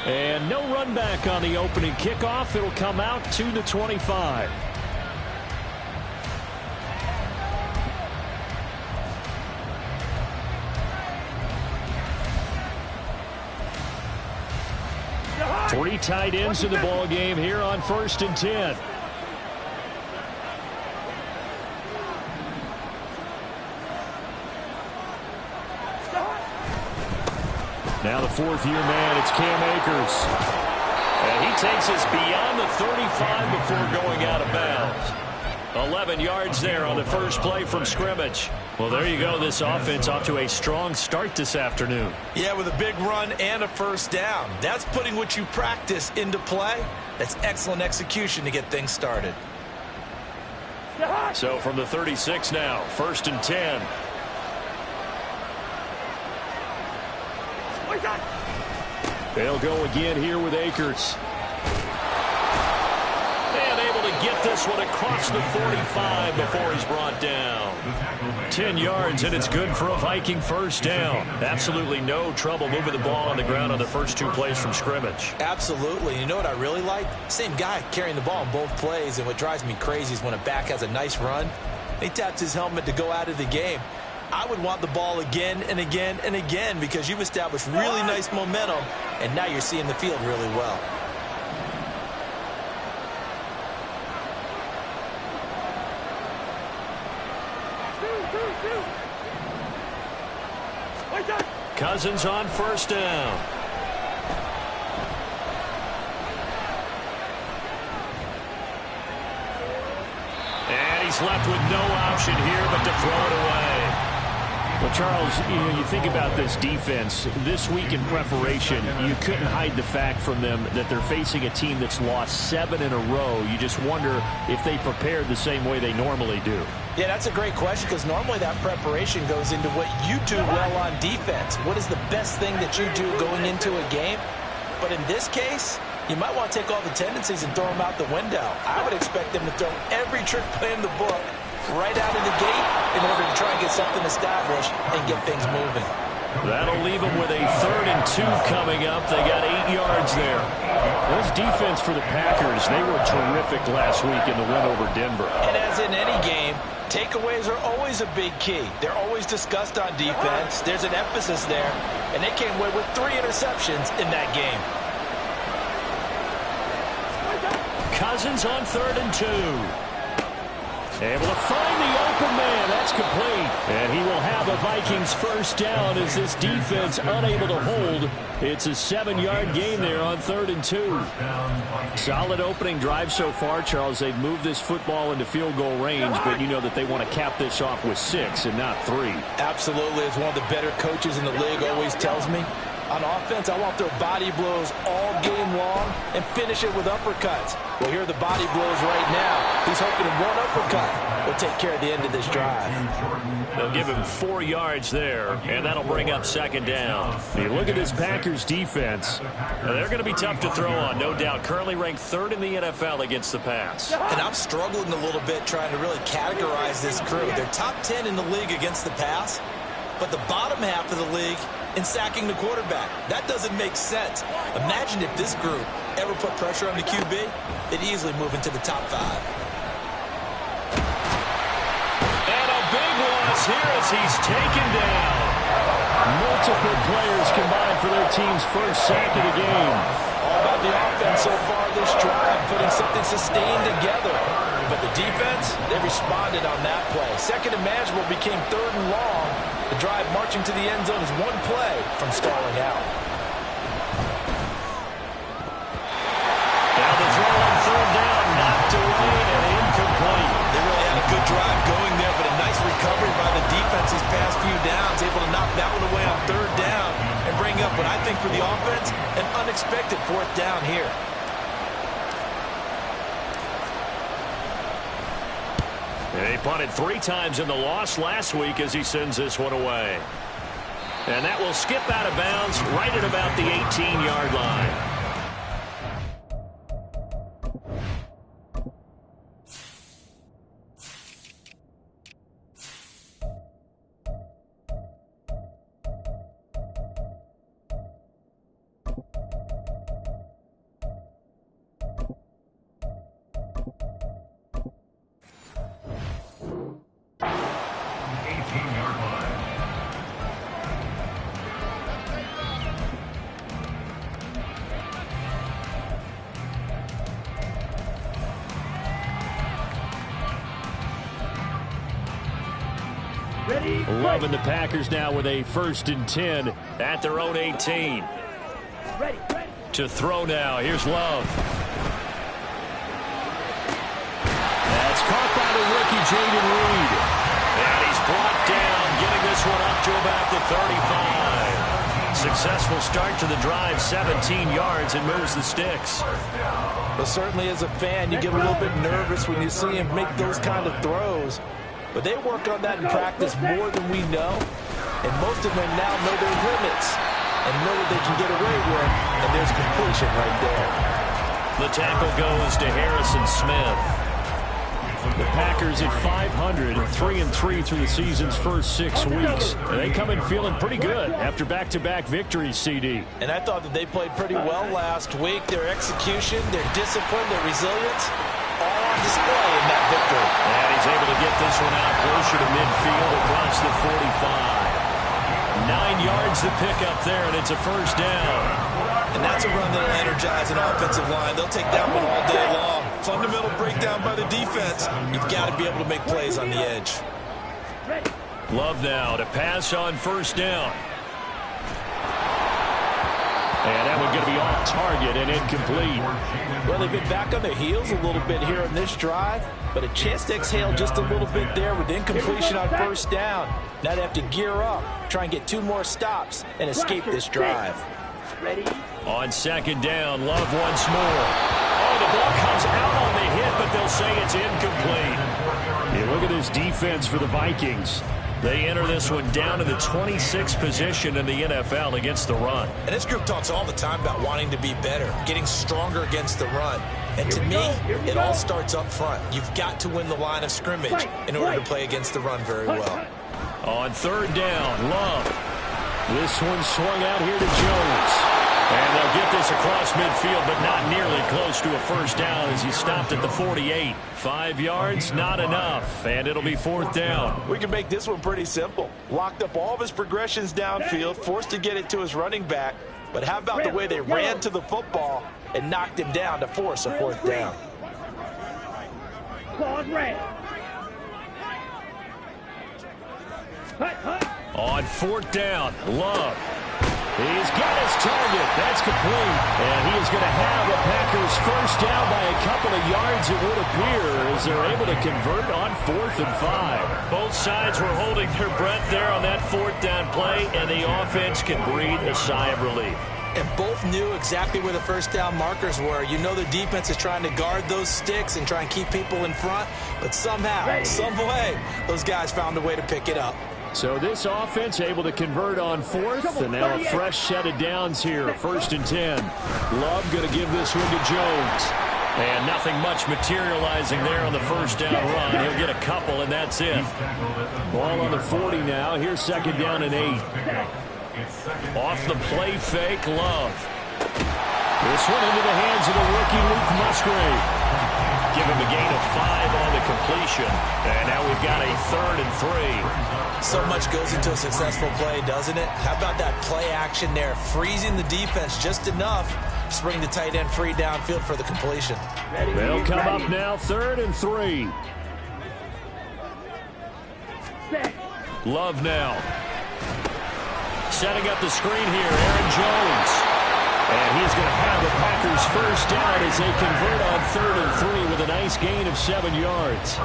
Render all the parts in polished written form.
And no run back on the opening kickoff. It'll come out to the 25. Three tight ends in the ball game here on 1st and 10. Now the fourth-year man, it's Cam Akers. And he takes us beyond the 35 before going out of bounds. 11 yards there on the first play from scrimmage. Well, there you go. This offense off to a strong start this afternoon. Yeah, with a big run and a first down. That's putting what you practice into play. That's excellent execution to get things started. So from the 36 now, 1st and 10. They'll go again here with Akers. And able to get this one across the 45 before he's brought down. 10 yards, and it's good for a Viking first down. Absolutely no trouble moving the ball on the ground on the first two plays from scrimmage. Absolutely. You know what I really like? Same guy carrying the ball in both plays, and what drives me crazy is when a back has a nice run, he taps his helmet to go out of the game. I would want the ball again and again and again because you've established really nice momentum, and now you're seeing the field really well. Cousins on first down. And he's left with no option here but to throw it away. Well, Charles, you think about this defense. This week in preparation, you couldn't hide the fact from them that they're facing a team that's lost 7 in a row. You just wonder if they prepared the same way they normally do. Yeah, that's a great question because normally that preparation goes into what you do well on defense. What is the best thing that you do going into a game? But in this case, you might want to take all the tendencies and throw them out the window. I would expect them to throw every trick play in the book right out of the gate in order to try and get something established and get things moving. That'll leave them with a 3rd and 2 coming up. They got 8 yards there. This defense for the Packers, they were terrific last week in the win over Denver. And as in any game, takeaways are always a big key. They're always discussed on defense. There's an emphasis there, and they came away with 3 interceptions in that game. Cousins on 3rd and 2. Able to find the open man. That's complete. And he will have a Vikings first down as this defense unable to hold. It's a 7-yard gain there on 3rd and 2. Solid opening drive so far, Charles. They've moved this football into field goal range, but you know that they want to cap this off with 6 and not 3. Absolutely. As one of the better coaches in the league always tells me, on offense, I want their body blows all game long and finish it with uppercuts. Well, here are the body blows right now. He's hoping that one uppercut will take care of the end of this drive. They'll give him 4 yards there, and that'll bring up 2nd down. You look at this Packers defense. Now, they're going to be tough to throw on, no doubt. Currently ranked 3rd in the NFL against the pass. And I'm struggling a little bit trying to really categorize this crew. They're top 10 in the league against the pass, but the bottom half of the league in sacking the quarterback. That doesn't make sense. Imagine if this group ever put pressure on the QB, they'd easily move into the top 5. And a big loss here as he's taken down. Multiple players combined for their team's first sack of the game. All about the offense so far this drive, putting something sustained together. But the defense, they responded on that play. 2nd and manageable became 3rd and long. The drive marching to the end zone is 1 play from stalling out. Now the throw on 3rd down, knocked away and incomplete. They really had a good drive going there, but a nice recovery by the defense these past few downs, able to knock that one away on 3rd down and bring up what I think for the offense, an unexpected 4th down here. He punted 3 times in the loss last week as he sends this one away. And that will skip out of bounds right at about the 18-yard line. Love and the Packers now with a 1st and 10 at their own 18. To throw now. Here's Love. That's caught by the rookie, Jayden Reed. And he's brought down, getting this one up to about the 35. Successful start to the drive, 17 yards, and moves the sticks. But certainly as a fan, you get a little bit nervous when you see him make those kind of throws. But they work on that in practice more than we know. And most of them now know their limits and know what they can get away with. And there's completion right there. The tackle goes to Harrison Smith. The Packers at 500, 3-3 through the season's first 6 weeks. And they come in feeling pretty good after back-to-back victories, CD. And I thought that they played pretty well last week. Their execution, their discipline, their resilience, all on display in that victory. And he's able to get this one out closer to midfield across the 45. 9 yards to pick up there, and it's a 1st down. And that's a run that'll energize an offensive line. They'll take that one all day long. Fundamental breakdown by the defense. You've got to be able to make plays on the edge. Love now to pass on 1st down. And that one's going to be off target and incomplete. Well, they've been back on their heels a little bit here on this drive, but a chance to exhale just a little bit there with incompletion on 1st down. Now they have to gear up, try and get 2 more stops, and escape this drive. On 2nd down, Love once more. Oh, the ball comes out on the hit, but they'll say it's incomplete. You look at this defense for the Vikings. They enter this one down to the 26th position in the NFL against the run. And this group talks all the time about wanting to be better, getting stronger against the run. And to me, it all starts up front. You've got to win the line of scrimmage in order to play against the run very well. On 3rd down, Love. This one swung out here to Jones. And they'll get this across midfield, but not nearly close to a 1st down as he stopped at the 48. 5 yards, not enough, and it'll be 4th down. We can make this one pretty simple. Locked up all of his progressions downfield, forced to get it to his running back. But how about the way they ran to the football and knocked him down to force a 4th down? On 4th down, Love. He's got his target. That's complete. And he is going to have the Packers 1st down by a couple of yards, it would appear, as they're able to convert on 4th and 5. Both sides were holding their breath there on that 4th down play, and the offense can breathe a sigh of relief. And both knew exactly where the 1st down markers were. You know the defense is trying to guard those sticks and try and keep people in front, but somehow, some way, those guys found a way to pick it up. So this offense able to convert on 4th, and now a fresh set of downs here, 1st and 10. Love going to give this one to Jones. And nothing much materializing there on the 1st down run. He'll get a couple, and that's it. Ball on the 40 now. Here's 2nd down and 8. Off the play fake, Love. This one into the hands of the rookie, Luke Musgrave. Give him a gain of 5 on the completion. And now we've got a 3rd and 3. So much goes into a successful play, doesn't it? How about that play action there, freezing the defense just enough to bring the tight end free downfield for the completion. They'll come up now, 3rd and 3. Love now. Setting up the screen here, Aaron Jones. And he's going to have the Packers 1st down as they convert on 3rd and 3 with a nice gain of 7 yards.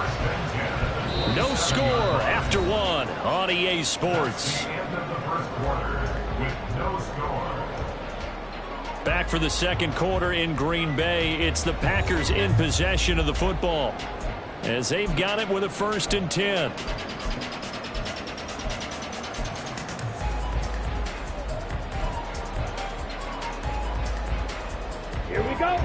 No score after 1 on EA Sports. Back for the 2nd quarter in Green Bay. It's the Packers in possession of the football as they've got it with a 1st and 10. Here we go.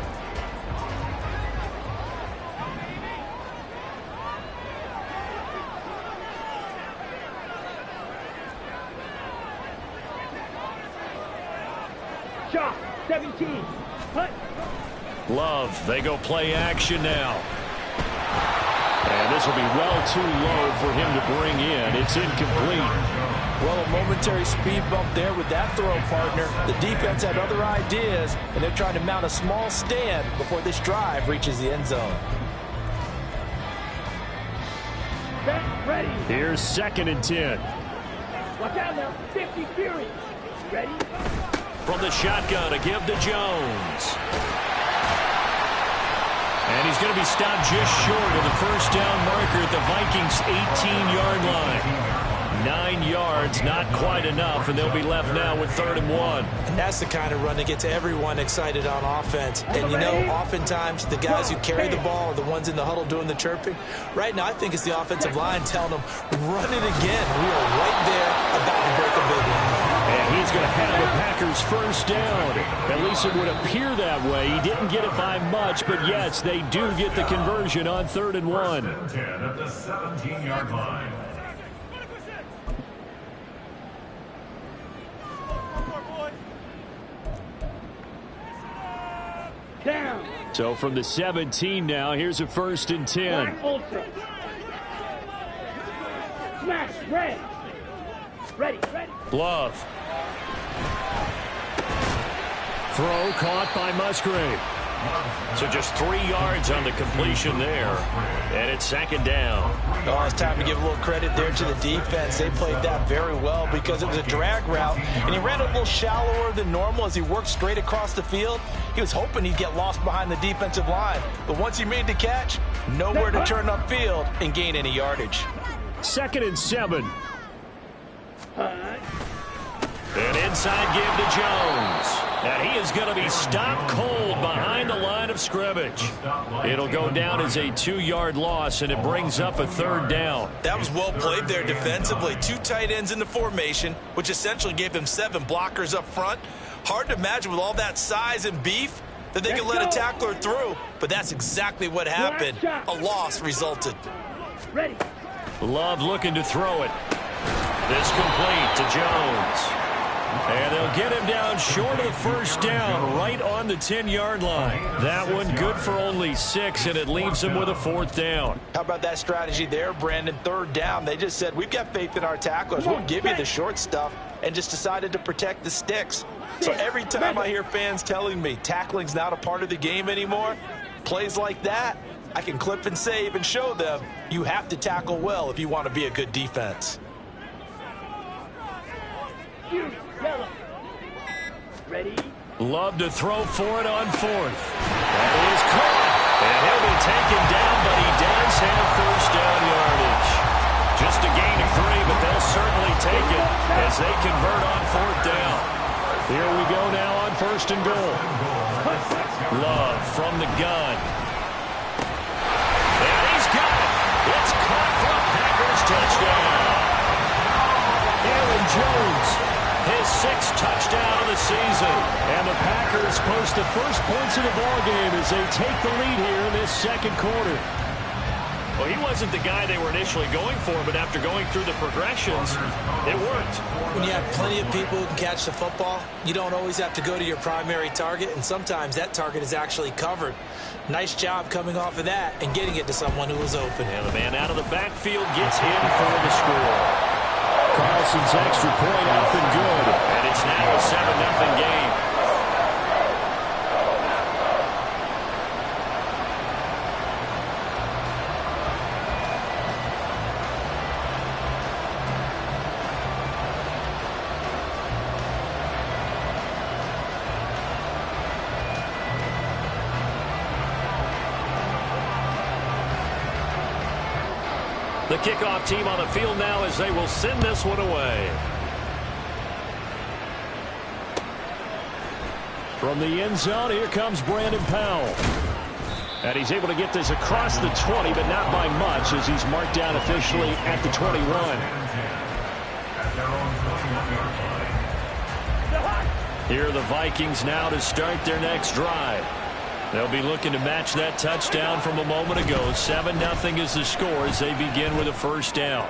Shot, 17. Hut. Love, they go play action now. And this will be well too low for him to bring in. It's incomplete. Well, a momentary speed bump there with that throw, partner. The defense had other ideas, and they're trying to mount a small stand before this drive reaches the end zone. Back. Ready. Here's 2nd and 10. Watch out now. 50 Fury. Ready. From the shotgun, a give to Jones. And he's going to be stopped just short of the first down marker at the Vikings' 18-yard line. 9 yards, not quite enough, and they'll be left now with 3rd and 1. And that's the kind of run that gets everyone excited on offense. And, you know, oftentimes the guys who carry the ball are the ones in the huddle doing the chirping. Right now, I think it's the offensive line telling them, run it again. We are right there about to break a big one. And he's going to have the Packers first down. At least it would appear that way. He didn't get it by much, but yes, they do get the conversion on 3rd and 1. 10 at the 17-yard line. Down. So from the 17 now, here's a 1st and 10. Black Ultra. Smash. Red. Ready. Ready. Love. Throw caught by Musgrave. So just 3 yards on the completion there. And it's 2nd down. Oh, it's time to give a little credit there to the defense. They played that very well because it was a drag route, and he ran a little shallower than normal as he worked straight across the field. He was hoping he'd get lost behind the defensive line. But once he made the catch, nowhere to turn upfield and gain any yardage. 2nd and 7. Hut. An inside give to Jones. And he is going to be stopped cold behind the line of scrimmage. It'll go down as a 2-yard loss, and it brings up a 3rd down. That was well played there defensively. 2 tight ends in the formation, which essentially gave them 7 blockers up front. Hard to imagine with all that size and beef that they could let a tackler through. But that's exactly what happened. A loss resulted. Ready. Love looking to throw it. This complete to Jones. And they'll get him down short of the first down, right on the 10-yard line. That one good for only 6, and it leaves him with a 4th down. How about that strategy there, Brandon? 3rd down. They just said, we've got faith in our tacklers. We'll give you the short stuff, and just decided to protect the sticks. So every time I hear fans telling me tackling's not a part of the game anymore, plays like that, I can clip and save and show them you have to tackle well if you want to be a good defense. Yellow. Ready. Love to throw for it on 4th. That is caught. And he'll be taken down, but he does have first down yardage. Just a gain of 3, but they'll certainly take it as they convert on 4th down. Here we go now on 1st and goal. Love from the gun. And he's got it. It's caught for a Packers touchdown. Aaron Jones, his 6th touchdown of the season. And the Packers post the first points of the ballgame as they take the lead here in this 2nd quarter. Well, he wasn't the guy they were initially going for, but after going through the progressions, it worked. When you have plenty of people who can catch the football, you don't always have to go to your primary target, and sometimes that target is actually covered. Nice job coming off of that and getting it to someone who was open. And the man out of the backfield gets him for the score. Carlson's extra point up and good. And it's now a 7-0 game. The kickoff team on the field now as they will send this one away. From the end zone, here comes Brandon Powell. And he's able to get this across the 20, but not by much as he's marked down officially at the 21. Here are the Vikings now to start their next drive. They'll be looking to match that touchdown from a moment ago. 7-0 is the score as they begin with a first down.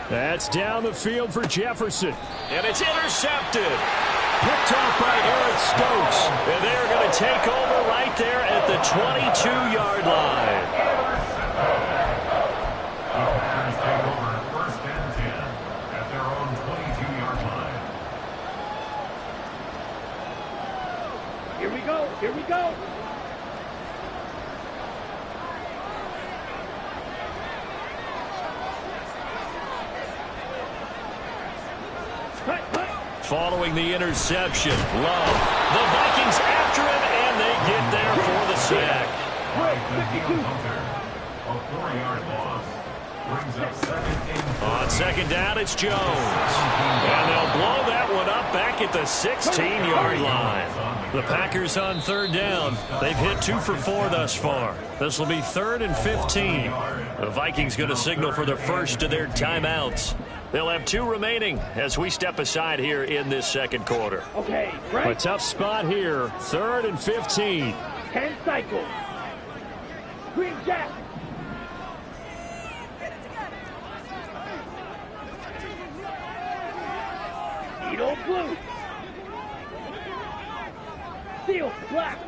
That's down the field for Jefferson. And it's intercepted. Picked off by Eric Stokes. And they're going to take over right there at the 22-yard line. Take over 1st and 10 at their own 22-yard line. Here we go. Here we go. following the interception. Love. The Vikings after him, and they get there for the sack. A 4-yard loss. Brings up second and 4. On second down, it's Jones. And they'll blow that one up back at the 16-yard line. The Packers on third down. They've hit 2 for 4 thus far. This will be 3rd and 15. The Vikings going to signal for the first of their timeouts. They'll have 2 remaining as we step aside here in this second quarter. Okay, A right. tough spot here. 3rd and 15. 10 cycles. Green Jack. Edo blue. Steel black.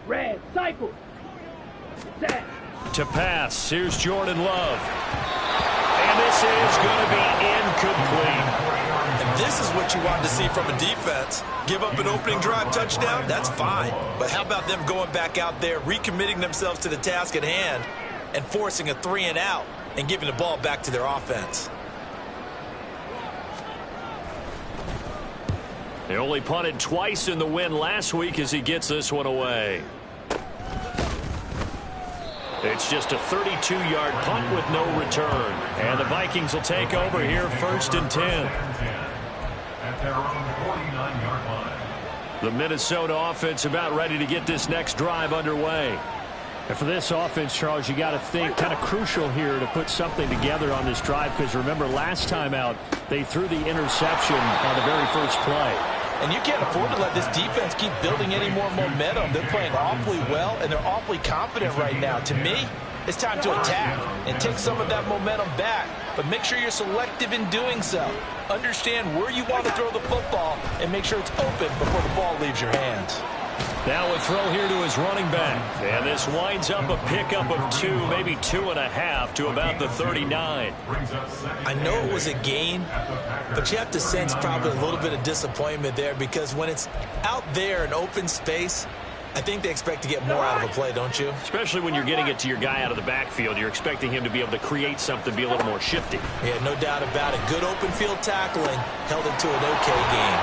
Red cycle. Set. To pass, here's Jordan Love. And this is going to be incomplete. And this is what you want to see from a defense. Give up an opening drive touchdown, that's fine. But how about them going back out there, recommitting themselves to the task at hand, and forcing a 3-and-out and giving the ball back to their offense? They only punted twice in the win last week as he gets this one away. It's just a 32-yard punt with no return. And the Vikings will take over here 1st and 10. At their own 49-yard line. The Minnesota offense about ready to get this next drive underway. And for this offense, Charles, you got to think kind of crucial here to put something together on this drive, because remember last time out they threw the interception on the very first play. And you can't afford to let this defense keep building any more momentum. They're playing awfully well, and they're awfully confident right now. To me, it's time to attack and take some of that momentum back. But make sure you're selective in doing so. Understand where you want to throw the football and make sure it's open before the ball leaves your hands. Now a throw here to his running back. And this winds up a pickup of 2, maybe 2.5 to about the 39. I know it was a gain, but you have to sense probably a little bit of disappointment there, because when it's out there in open space, I think they expect to get more out of a play, don't you? Especially when you're getting it to your guy out of the backfield. You're expecting him to be able to create something, be a little more shifty. Yeah, no doubt about it. Good open field tackling held it to an okay game.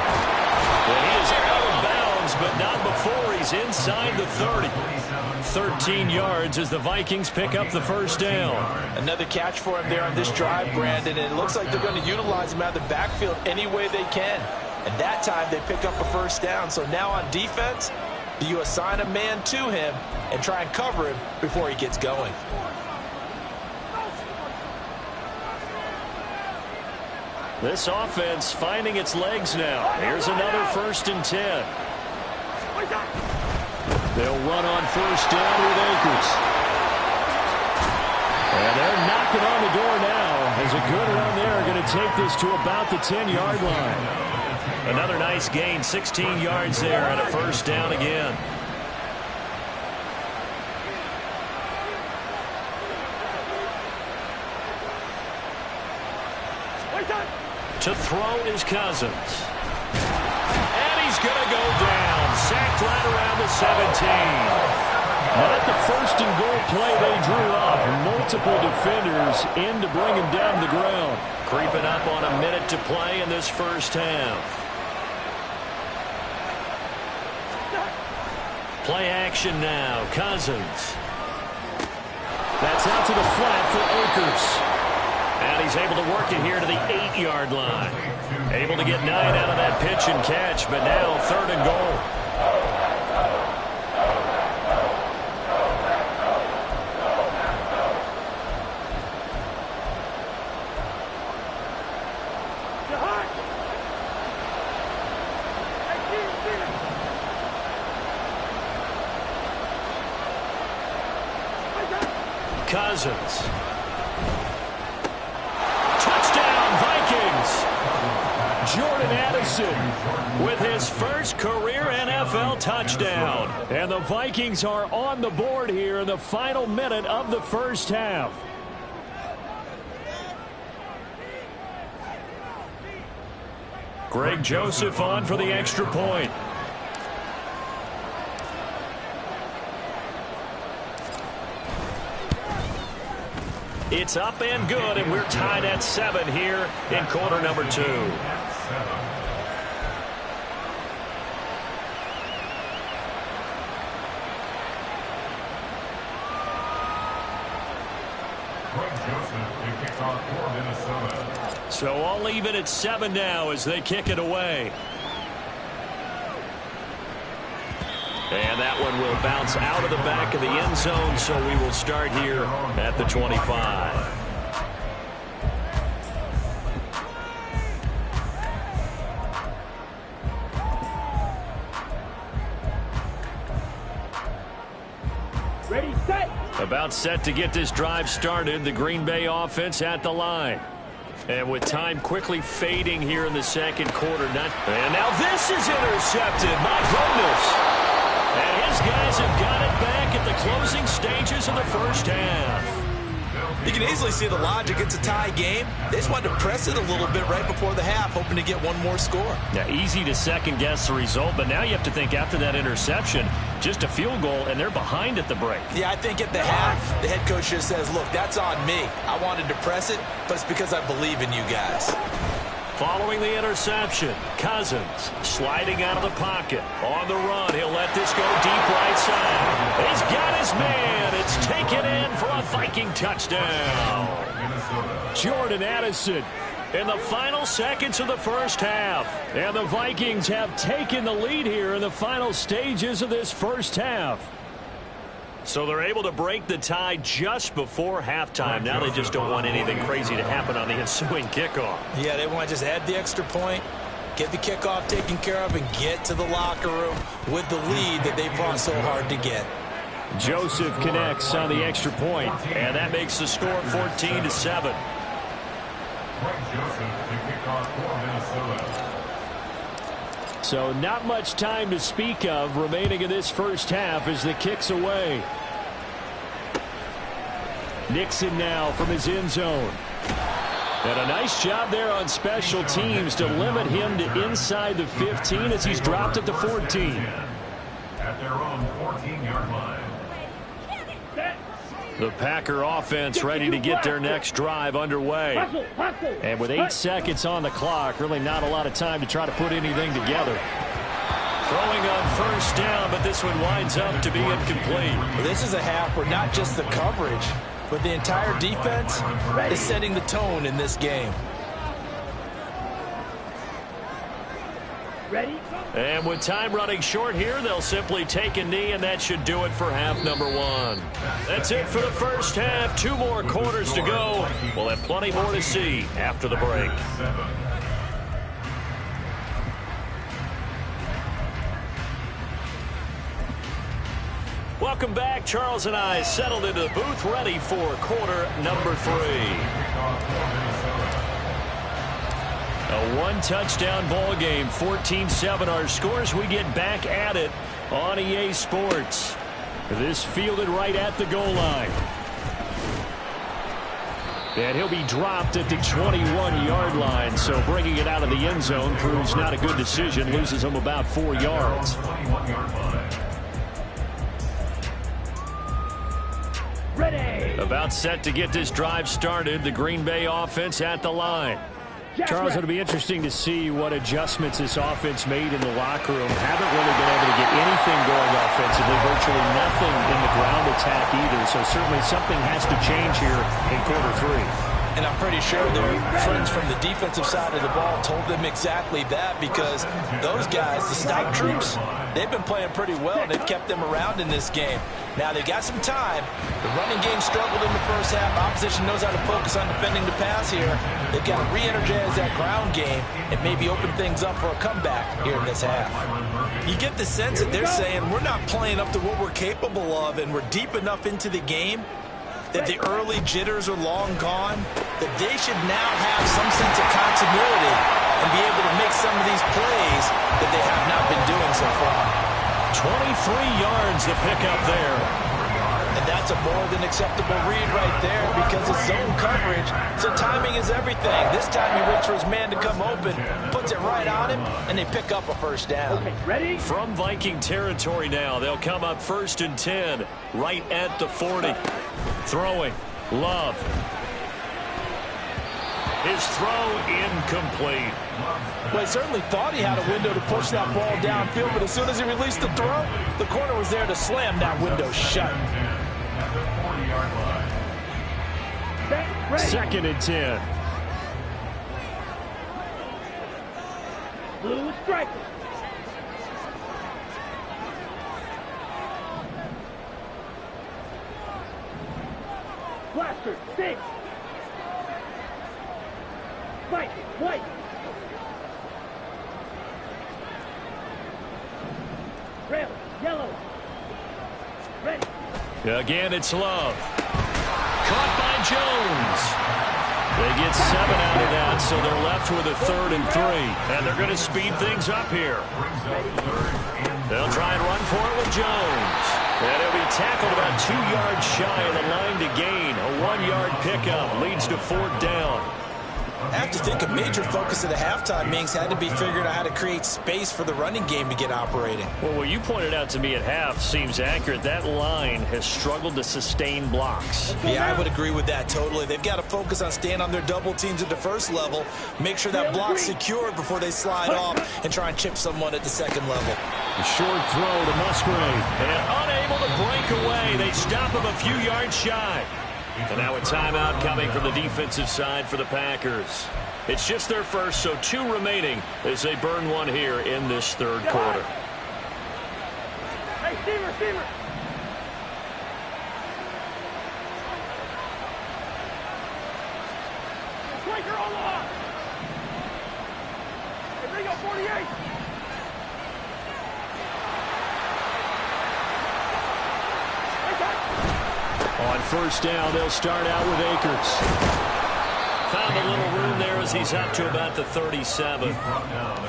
Well, he is out of bounds, but not before he's inside the 30. 13 yards as the Vikings pick up the first down. Another catch for him there on this drive, Brandon, and it looks like they're going to utilize him out of the backfield any way they can. And that time they pick up a first down. So now on defense, do you assign a man to him and try and cover him before he gets going? This offense finding its legs now. Here's another 1st and 10. They'll run on first down with Akers. And they're knocking on the door now as a good run there going to take this to about the 10-yard line. Another nice gain, 16 yards there and a first down again. To throw is Cousins. And he's going to go down. Sacked right around the 17. Not the 1st and goal play they drew up. Multiple defenders in to bring him down to the ground. Creeping up on a minute to play in this first half. Play action now. Cousins. That's out to the flat for Akers. And he's able to work it here to the 8-yard line. Able to get 9 out of that pitch and catch, but now 3rd and goal. Cousins. Jordan Addison with his first career NFL touchdown. And the Vikings are on the board here in the final minute of the first half. Greg Joseph on for the extra point. It's up and good, and we're tied at 7 here in quarter number 2. So all even at 7 now as they kick it away. And that one will bounce out of the back of the end zone, so we will start here at the 25. Ready, set. About set to get this drive started, the Green Bay offense at the line. And with time quickly fading here in the second quarter. And now this is intercepted. My goodness. And his guys have got it back at the closing stages of the first half. You can easily see the logic. It's a tie game. They just wanted to press it a little bit right before the half, hoping to get one more score. Yeah, easy to second-guess the result, but now you have to think after that interception, just a field goal, and they're behind at the break. Yeah, I think at the half, the head coach just says, look, that's on me. I wanted to press it, but it's because I believe in you guys. Following the interception, Cousins sliding out of the pocket. On the run, he'll let this go deep right side. He's got his man. It's taken in for a Viking touchdown. Jordan Addison in the final seconds of the first half. And the Vikings have taken the lead here in the final stages of this first half. So they're able to break the tie just before halftime. Now they just don't want anything crazy to happen on the ensuing kickoff. Yeah, they want to just add the extra point, get the kickoff taken care of, and get to the locker room with the lead that they fought so hard to get. Joseph connects on the extra point, and that makes the score 14-7. So not much time to speak of remaining in this first half as the kick's away. Nixon now from his end zone. And a nice job there on special teams to limit him to inside the 15 as he's dropped at the 14. At their own 14-yard line. The Packer offense ready to get their next drive underway. And with 8 seconds on the clock, really not a lot of time to try to put anything together. Throwing on first down, but this one winds up to be incomplete. Well, this is a half where not just the coverage, but the entire defense is setting the tone in this game. Ready? And with time running short here, they'll simply take a knee, and that should do it for half number 1. That's it for the first half. 2 more quarters to go. We'll have plenty more to see after the break. Welcome back. Charles and I settled into the booth ready for quarter number 3. A 1-touchdown ball game, 14-7 our scores. We get back at it on EA Sports. This fielded right at the goal line. And he'll be dropped at the 21-yard line, so bringing it out of the end zone proves not a good decision. Loses him about 4 yards. Ready. About set to get this drive started. The Green Bay offense at the line. Charles, it'll be interesting to see what adjustments this offense made in the locker room. Haven't really been able to get anything going offensively, virtually nothing in the ground attack either. So certainly something has to change here in quarter 3. And I'm pretty sure their friends from the defensive side of the ball told them exactly that, because those guys, the stout troops, they've been playing pretty well, and they've kept them around in this game. Now, they've got some time. The running game struggled in the first half. Opposition knows how to focus on defending the pass here. They've got to re-energize that ground game and maybe open things up for a comeback here in this half. You get the sense that they're saying we're not playing up to what we're capable of, and we're deep enough into the game that the early jitters are long gone, that they should now have some sense of continuity and be able to make some of these plays that they have not been doing so far. 23 yards to pick up there. And that's a more than acceptable read right there, because it's zone coverage, so timing is everything. This time he waits for his man to come open, puts it right on him, and they pick up a first down. Okay, ready? From Viking territory now, they'll come up 1st and 10, right at the 40. Throwing, Love. His throw incomplete. Well, he certainly thought he had a window to push that ball downfield, but as soon as he released the throw, the corner was there to slam that window shut. At the 40-yard line. Second and 10. Blue striker. Blaster, 6. White, white. Red, yellow. Ready. Again, it's Love. Caught by Jones. They get 7 out of that, so they're left with a 3rd and 3. And they're going to speed things up here. They'll try and run for it with Jones. And he'll be tackled about 2 yards shy of the line to gain. A 1-yard pickup leads to 4th down. I have to think a major focus of the halftime meetings had to be figuring out how to create space for the running game to get operating. Well, what you pointed out to me at half seems accurate. That line has struggled to sustain blocks. Yeah, I would agree with that totally. They've got to focus on staying on their double teams at the first level, make sure that block's secured before they slide off and try and chip someone at the second level. A short throw to Musgrave. And unable to break away. They stop him a few yards shy. And now a timeout coming from the defensive side for the Packers. It's just their first, so 2 remaining as they burn one here in this 3rd quarter. Hey, Steamer, Steamer. Striker on the line. Hey, bring up 48. On first down, they'll start out with Akers. Found a little room there as he's up to about the 37.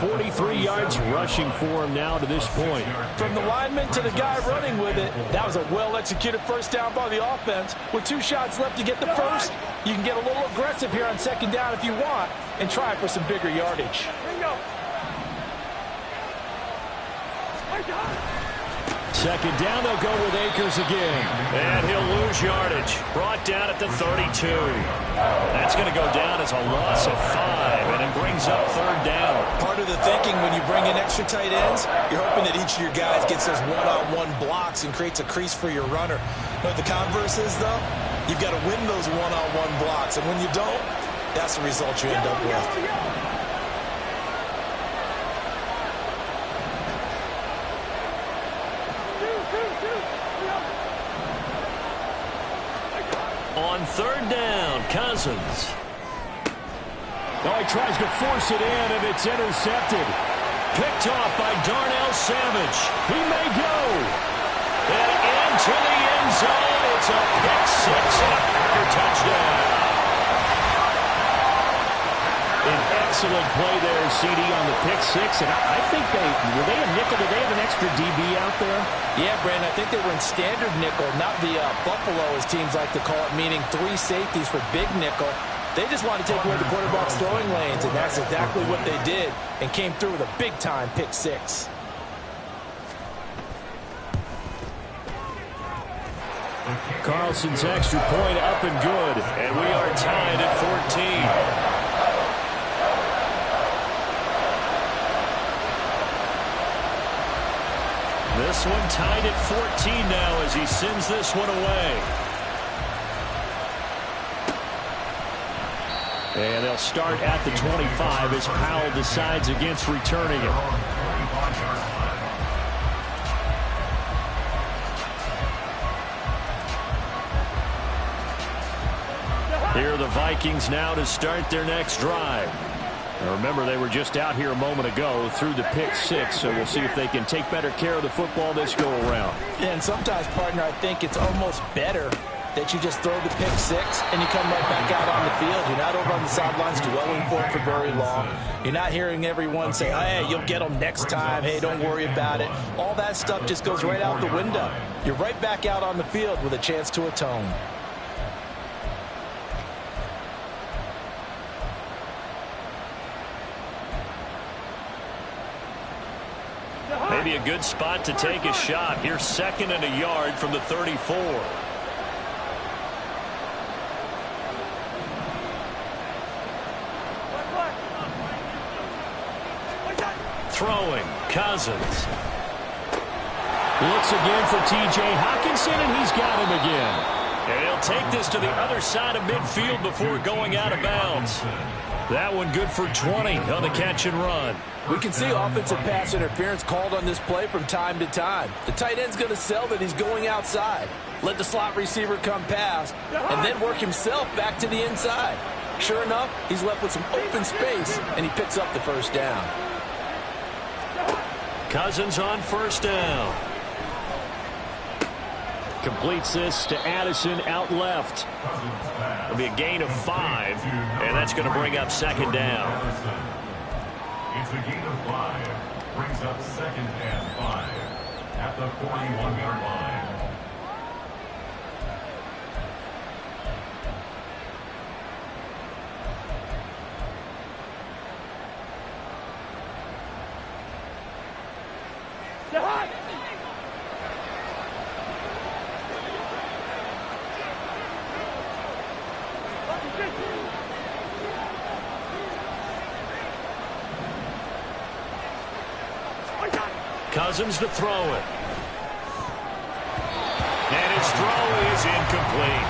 43 yards rushing for him now to this point. From the lineman to the guy running with it, that was a well-executed first down by the offense. With 2 shots left to get the first, you can get a little aggressive here on second down if you want and try for some bigger yardage. Bingo. Second down, they'll go with Akers again. And he'll lose yardage. Brought down at the 32. That's going to go down as a loss of 5, and it brings up 3rd down. Part of the thinking when you bring in extra tight ends, you're hoping that each of your guys gets those one-on-one blocks and creates a crease for your runner. You know what the converse is, though? You've got to win those one-on-one blocks, and when you don't, that's the result you end up with. On 3rd down, Cousins. Oh, he tries to force it in, and it's intercepted. Picked off by Darnell Savage. He may go. And into the end zone. It's a pick 6 and a Packer touchdown. An excellent play there, CD, on the pick 6. And I think were they a nickel? Did they have an extra DB out there? Yeah, Brandon, I think they were in standard nickel, not the Buffalo, as teams like to call it, meaning 3 safeties for big nickel. They just wanted to take away the quarterback's throwing lanes, and that's exactly what they did, and came through with a big-time pick 6. Carlson's extra point up and good, and we are tied at 14. This one tied at 14 now as he sends this one away. And they'll start at the 25 as Powell decides against returning it. Here are the Vikings now to start their next drive. Now remember, they were just out here a moment ago through the pick 6, so we'll see if they can take better care of the football this go around. Yeah, and sometimes, partner, I think it's almost better that you just throw the pick 6 and you come right back out on the field. You're not over on the sidelines dwelling for it for very long. You're not hearing everyone say, hey, you'll get them next time. Hey, don't worry about it. All that stuff just goes right out the window. You're right back out on the field with a chance to atone. Maybe a good spot to take a shot. Here's 2nd and a yard from the 34. throwing. Cousins. Looks again for T.J. Hockenson, and he's got him again. And he'll take this to the other side of midfield before going out of bounds. That one good for 20 on the catch and run. We can see offensive pass interference called on this play from time to time. The tight end's going to sell that he's going outside. Let the slot receiver come past, and then work himself back to the inside. Sure enough, he's left with some open space, and he picks up the first down. Cousins on first down. Completes this to Addison out left. It'll be a gain of 5, and that's going to bring up second down. It's a gain of 5. Brings up second and 5 at the 41-yard line. Cousins to throw it. And his throw is incomplete.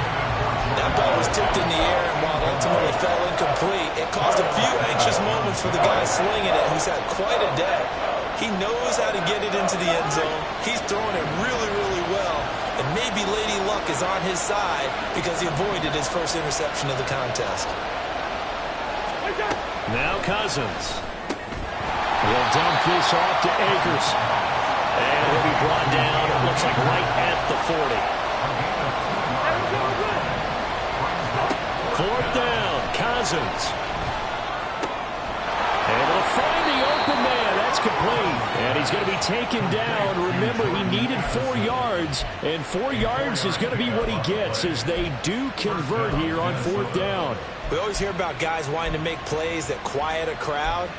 That ball was tipped in the air, and while ultimately fell incomplete, it caused a few anxious moments for the guy slinging it, who's had quite a day. He knows how to get it into the end zone. He's throwing it really, really well. And maybe Lady Luck is on his side because he avoided his first interception of the contest. Now Cousins. He'll dump this off to Akers. And he'll be brought down, it looks like right at the 40. Fourth down, Cousins. Able to find the open man. That's complete. And he's going to be taken down. Remember, he needed 4 yards, and 4 yards is going to be what he gets as they do convert here on fourth down. We always hear about guys wanting to make plays that quiet a crowd.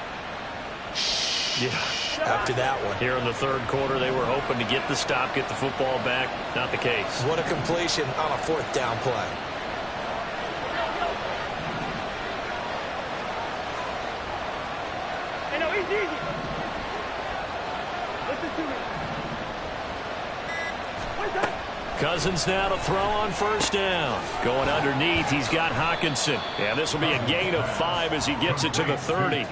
Yeah. After that one. Here in the third quarter, they were hoping to get the stop, get the football back. Not the case. What a completion on a fourth down play. Hey, no, he's easy. Listen to me. What's that? Cousins now to throw on first down. Going underneath, he's got Hockenson. And this will be a gain of 5 as he gets it to the 30.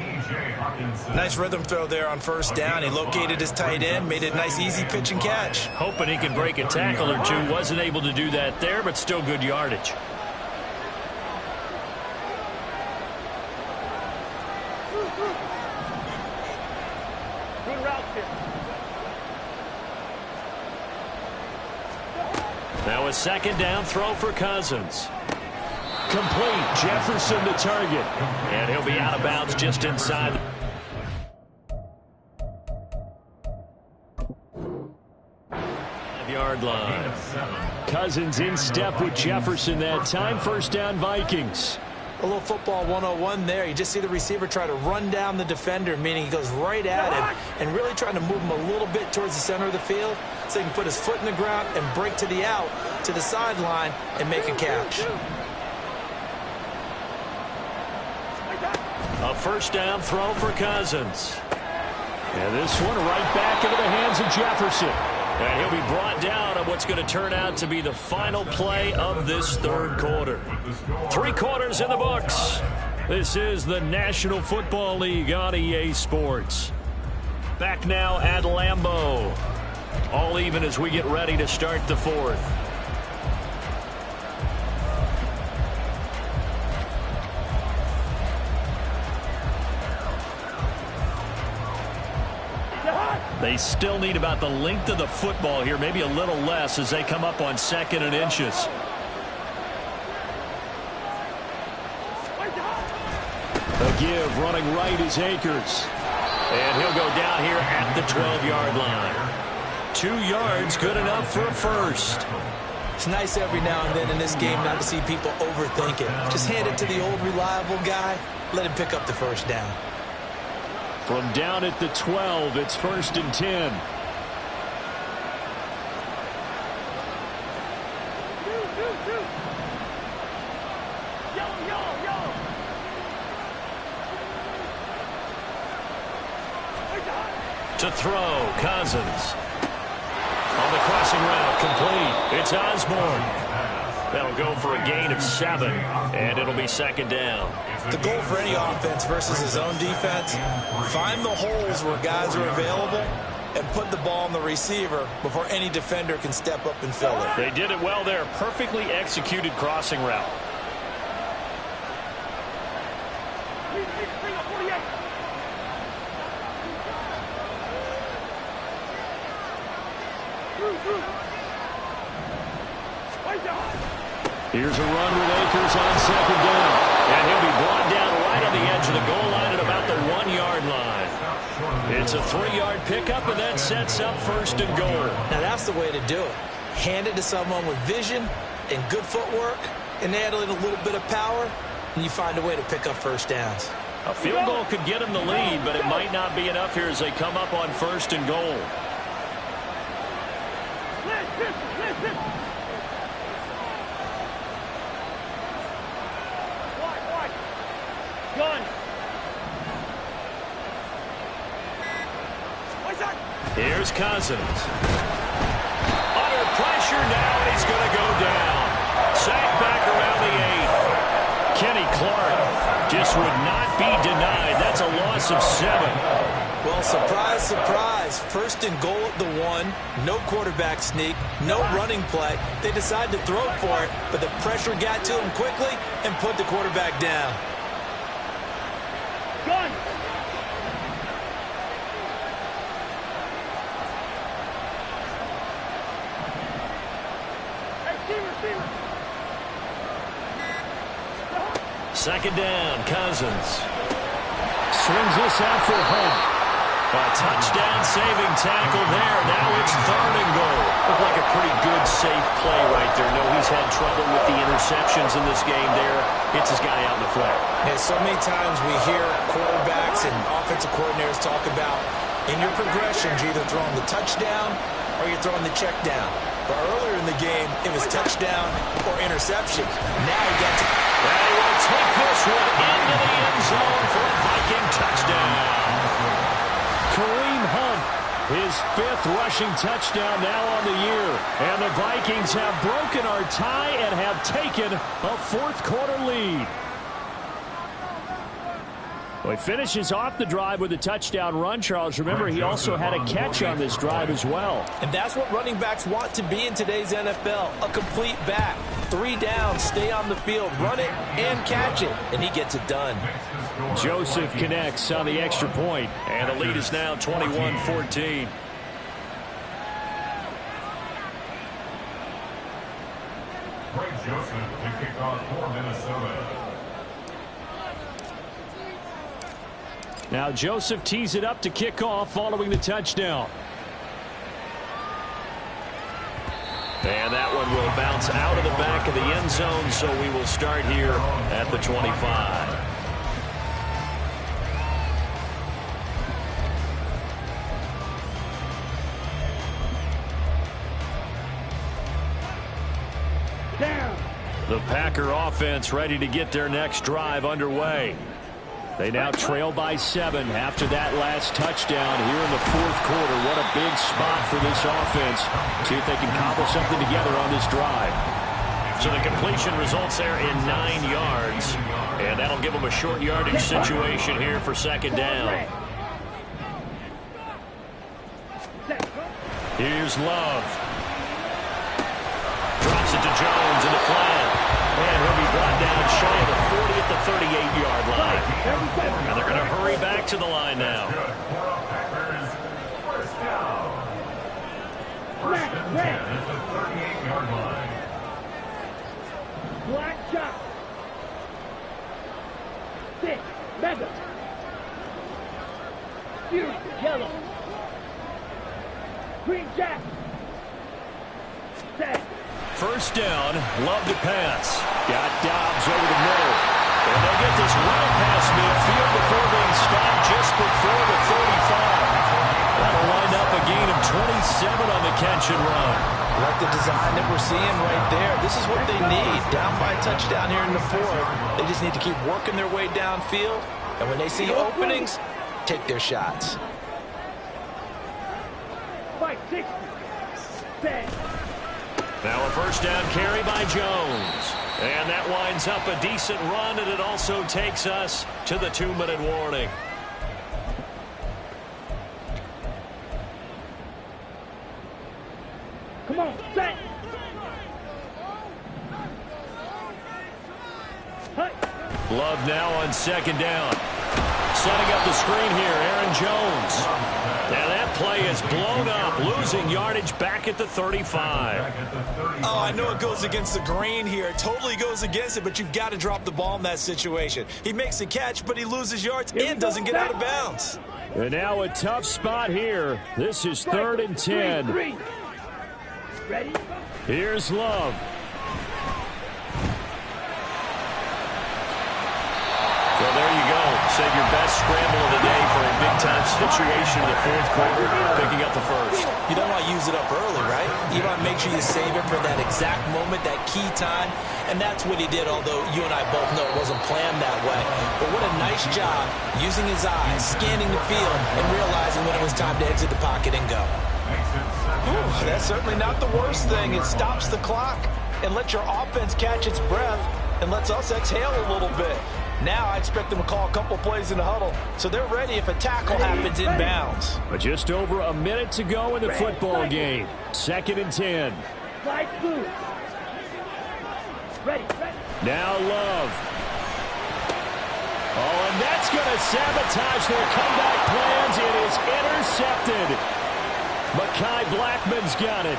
Nice rhythm throw there on first down. He located his tight end, made it a nice easy pitch and catch. Hoping he can break a tackle or two. Wasn't able to do that there, but still good yardage. Good route here. Now a second down throw for Cousins. Complete. Jefferson to target. And he'll be out of bounds just inside the 5-yard line. Cousins in step with Jefferson that time. First down, Vikings. A little football 101 there. You just see the receiver try to run down the defender, meaning he goes right at him and really trying to move him a little bit towards the center of the field so he can put his foot in the ground and break to the out, to the sideline, and make a catch. A first down throw for Cousins. And this one right back into the hands of Jefferson. And he'll be brought down on what's going to turn out to be the final play of this third quarter. 3 quarters in the books. This is the National Football League on EA Sports. Back now at Lambeau. All even as we get ready to start the fourth. They still need about the length of the football here, maybe a little less as they come up on 2nd and inches. A give running right is Akers. And he'll go down here at the 12-yard line. 2 yards, good enough for a first. It's nice every now and then in this game not to see people overthink it. Just hand it to the old reliable guy, let him pick up the first down. From down at the 12, it's 1st and 10. To throw, Cousins. On the crossing route, complete. It's Osborne. That'll go for a gain of 7, and it'll be second down. The goal for any offense versus his own defense, find the holes where guys are available and put the ball on the receiver before any defender can step up and fill it. They did it well there. Perfectly executed crossing route. Here's a run with Akers on second down. And he'll be brought down right on the edge of the goal line at about the 1-yard line. It's a 3-yard pickup, and that sets up first and goal. Now that's the way to do it. Hand it to someone with vision and good footwork, and add in a little bit of power, and you find a way to pick up first downs. A field goal could get them the lead, but it might not be enough here as they come up on first and goal. Listen. Gun. Here's Cousins. Under pressure now, and he's going to go down. Sacked back around the 8. Kenny Clark just would not be denied. That's a loss of 7. Well, surprise, surprise. First and goal at the 1. No quarterback sneak. No running play. They decided to throw for it, but the pressure got to him quickly and put the quarterback down. Gun. Receiver. Second down, Cousins. Swings this out for Hunt. A touchdown-saving tackle there. Now it's third and goal. Looked like a pretty good, safe play right there. No, he's had trouble with the interceptions in this game there. Gets his guy out in the flat. And so many times we hear quarterbacks and offensive coordinators talk about in your progressions, you're either throwing the touchdown or you're throwing the check down. But earlier in the game, it was touchdown or interception. Now he gets it. And he will take this one into the end zone for a Viking touchdown. Kareem Hunt, his 5th rushing touchdown now on the year. And the Vikings have broken our tie and have taken a 4th quarter lead. Well, he finishes off the drive with a touchdown run, Charles. Remember, he also had a catch on this drive as well. And that's what running backs want to be in today's NFL, a complete back. 3 downs, stay on the field, run it, and catch it. And he gets it done. Joseph connects on the extra point, and the lead is now 21-14. Greg Joseph to kick off for Minnesota. Now Joseph tees it up to kick off following the touchdown. And that one will bounce out of the back of the end zone, so we will start here at the 25. The Packer offense ready to get their next drive underway. They now trail by 7 after that last touchdown here in the 4th quarter. What a big spot for this offense. See if they can cobble something together on this drive. So the completion results there in 9 yards. And that'll give them a short yardage situation here for second down. Here's Love. Drops it to Jones in the flat. And he'll be brought down shy of the 40 at the 38-yard line. And they're going to hurry back to the line now. First down. First and 10 at the 38-yard line. Black shot. 6. Mega. Furious. Yellow. Green jack. 7. First down, Love to pass. Got Dobbs over the middle. And they'll get this well past midfield before being stopped just before the 35. That'll wind up a gain of 27 on the catch and run. Like the design that we're seeing right there. This is what they need. Down by a touchdown here in the 4th. They just need to keep working their way downfield. And when they see openings, take their shots. 60. 10. Now a first down carry by Jones. And that winds up a decent run, and it also takes us to the 2-minute warning. Come on, set. Love now on second down. Setting up the screen here, Aaron Jones. Now that play is blown up, losing yardage back at the 35. Oh, I know it goes against the grain here. It totally goes against it, but you've got to drop the ball in that situation. He makes the catch, but he loses yards and doesn't get out of bounds. And now a tough spot here. This is 3rd and 10. Ready? Here's Love. So there you go. Save your best scramble of the day for a big-time situation in the 4th quarter, picking up the first. You don't want to use it up early, right? You want to make sure you save it for that exact moment, that key time. And that's what he did, although you and I both know it wasn't planned that way. But what a nice job using his eyes, scanning the field, and realizing when it was time to exit the pocket and go. Ooh, that's certainly not the worst thing. It stops the clock and lets your offense catch its breath and lets us exhale a little bit. Now I expect them to call a couple plays in the huddle, so they're ready if a tackle happens inbounds. But just over a minute to go in the football game. 2nd and 10. Slide through. Ready. Now Love. Oh, and that's going to sabotage their comeback plans. It is intercepted. Mekhi Blackmon's got it.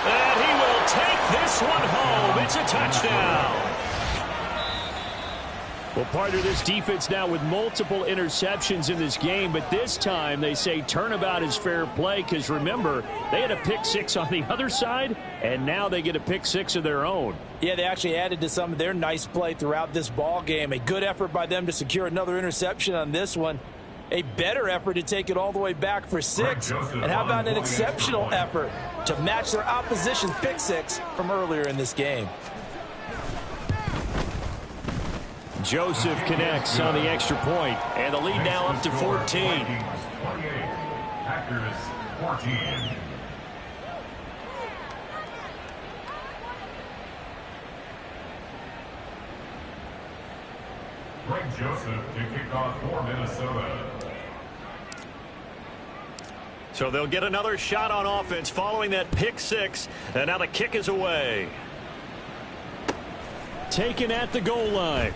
And he will take this one home. It's a touchdown. Well, partner, this defense now with multiple interceptions in this game, but this time they say turnabout is fair play because, remember, they had a pick 6 on the other side, and now they get a pick 6 of their own. Yeah, they actually added to some of their nice play throughout this ball game. A good effort by them to secure another interception on this one. A better effort to take it all the way back for 6. And how about an exceptional effort to match their opposition's pick 6 from earlier in this game. Joseph connects on the extra point, and the lead now up to 14. 28, Packers 14. Greg Joseph to kick off for Minnesota. So they'll get another shot on offense following that pick 6, and now the kick is away. Taken at the goal line.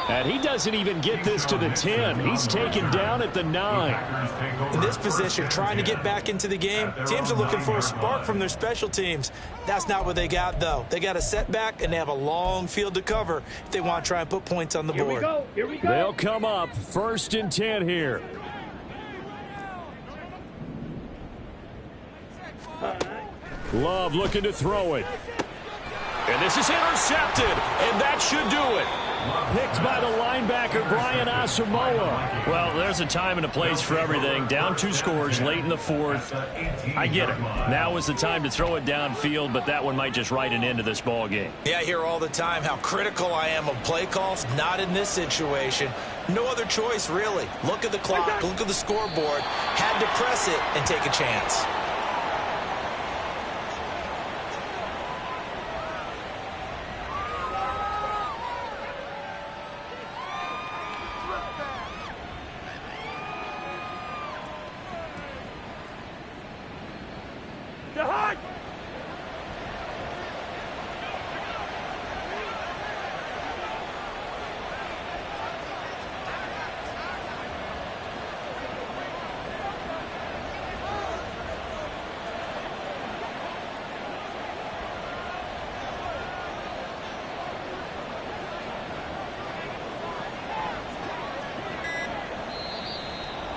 And he doesn't even get this to the 10. He's taken down at the 9. In this position, trying to get back into the game, teams are looking for a spark from their special teams. That's not what they got, though. They got a setback, and they have a long field to cover if they want to try and put points on the board. Here we go. They'll come up 1st and 10 here. Love looking to throw it. And this is intercepted, and that should do it. Picked by the linebacker, Brian Asamoah. Well, there's a time and a place for everything. Down 2 scores late in the 4th. I get it. Now is the time to throw it downfield, but that one might just write an end to this ball game. Yeah, I hear all the time how critical I am of play calls. Not in this situation. No other choice, really. Look at the clock, look at the scoreboard. Had to press it and take a chance.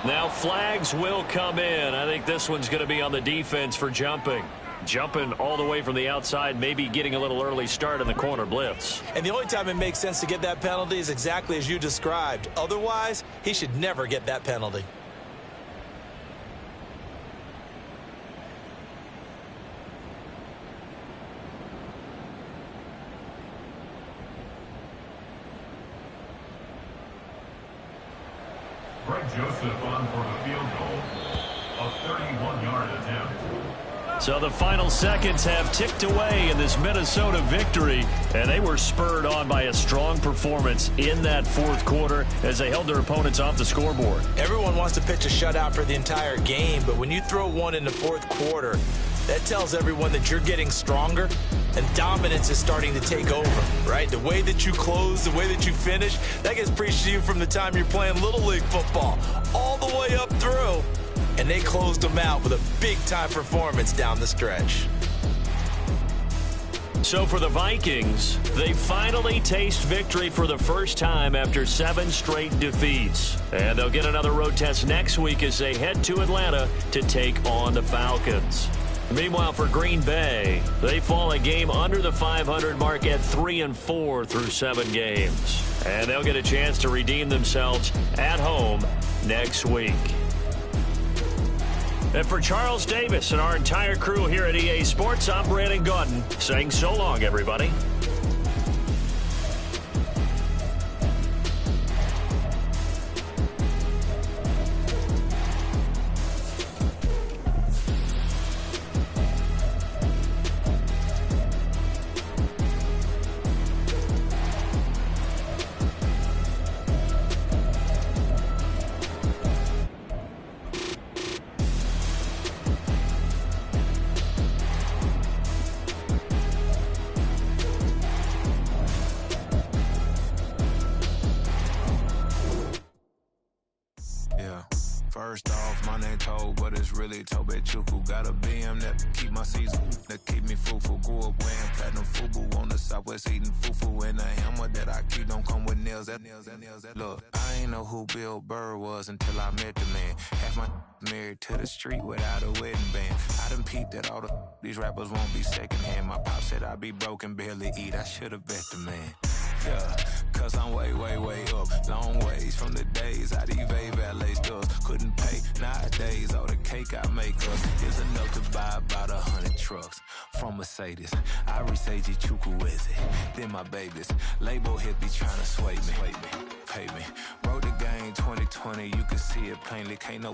Now flags will come in. I think this one's going to be on the defense for jumping. Jumping all the way from the outside, maybe getting a little early start in the corner blitz. And the only time it makes sense to get that penalty is exactly as you described. Otherwise, he should never get that penalty. Joseph on for the field goal. A 31-yard attempt. So the final seconds have ticked away in this Minnesota victory, and they were spurred on by a strong performance in that fourth quarter as they held their opponents off the scoreboard. Everyone wants to pitch a shutout for the entire game, but when you throw one in the fourth quarter, that tells everyone that you're getting stronger and dominance is starting to take over, right? The way that you close, the way that you finish, that gets preached to you from the time you're playing Little League football all the way up through. And they closed them out with a big-time performance down the stretch. So for the Vikings, they finally taste victory for the first time after 7 straight defeats. And they'll get another road test next week as they head to Atlanta to take on the Falcons. Meanwhile, for Green Bay, they fall a game under the 500 mark at 3-4 through 7 games. And they'll get a chance to redeem themselves at home next week. And for Charles Davis and our entire crew here at EA Sports, I'm Brandon Gaudin saying so long, everybody. First off, my name Toad, but it's really Tobe Chuku. Got a BM that keep my season, that keep me fufu. Grew up wearing platinum fubu on the southwest eating fufu. And a hammer that I keep don't come with nails. Look, I ain't know who Bill Burr was until I met the man. Half my married to the street without a wedding band. I done peeped that all these rappers won't be secondhand. My pop said I'd be broken, barely eat. I should've bet the man. Yeah, cause I'm way, way, way up. Long ways from the days I these valet stores couldn't pay. Nowadays, all the cake I make us is enough to buy about 100 trucks from Mercedes. I Seiji Chukwueze, then my babies. Label hit be trying to sway me, pay me. Wrote the game 2020, you can see it plainly. Can't no